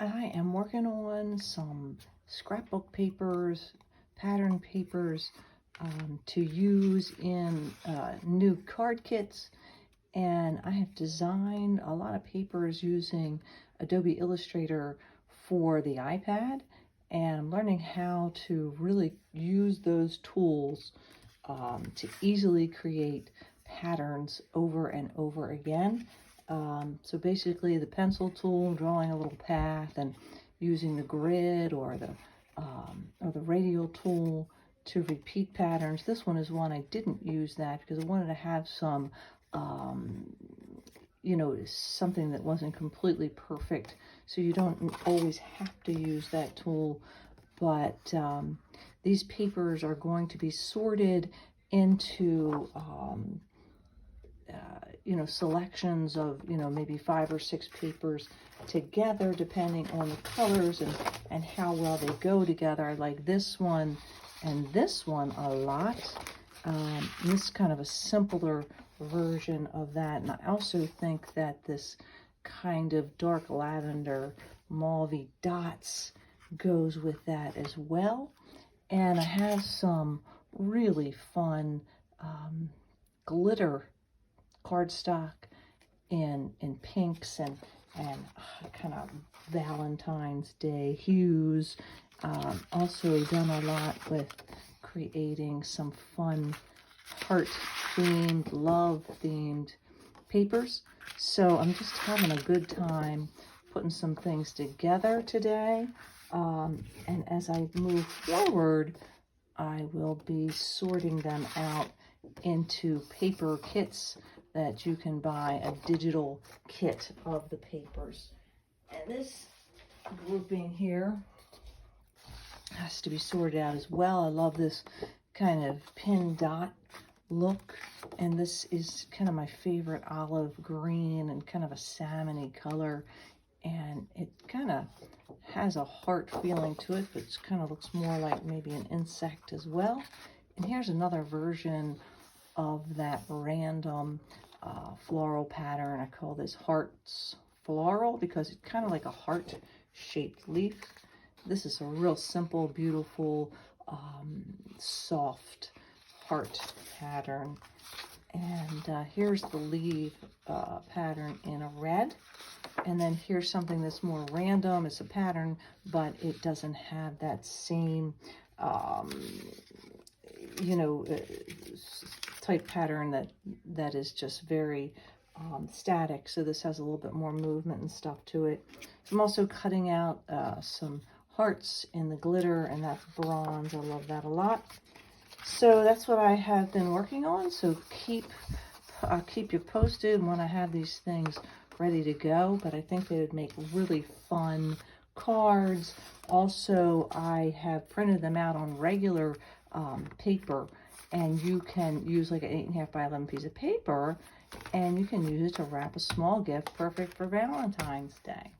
I am working on some scrapbook papers, pattern papers to use in new card kits. And I have designed a lot of papers using Adobe Illustrator for the iPad. And I'm learning how to really use those tools to easily create patterns over and over again. So basically the pencil tool, drawing a little path, and using the grid or the radial tool to repeat patterns. This one is one I didn't use that because I wanted to have some, something that wasn't completely perfect. So you don't always have to use that tool. But these papers are going to be sorted into selections of, maybe 5 or 6 papers together, depending on the colors and how well they go together. I like this one and this one a lot. This is kind of a simpler version of that. And I also think that this kind of dark lavender mauvey dots goes with that as well. And I have some really fun glitter cardstock in pinks and kind of Valentine's Day hues. Also done a lot with creating some fun heart themed, love themed papers. So I'm just having a good time putting some things together today. And as I move forward, I will be sorting them out into paper kits that you can buy, a digital kit of the papers. And this grouping here has to be sorted out as well. I love this kind of pin dot look, and this is kind of my favorite olive green and kind of a salmony color, and it kind of has a heart feeling to it, but it kind of looks more like maybe an insect as well. And here's another version of that random floral pattern. I call this Hearts Floral because it's kind of like a heart-shaped leaf. This is a real simple, beautiful, soft heart pattern. And here's the leaf pattern in a red. And then here's something that's more random. It's a pattern, but it doesn't have that same, type pattern that is just very static. So this has a little bit more movement and stuff to it. I'm also cutting out some hearts in the glitter, and that's bronze. I love that a lot. So that's what I have been working on. So keep you posted when I have these things ready to go. But I think they would make really fun cards. Also, I have printed them out on regular paper, and you can use like an 8.5 by 11 piece of paper, and you can use it to wrap a small gift, perfect for Valentine's Day.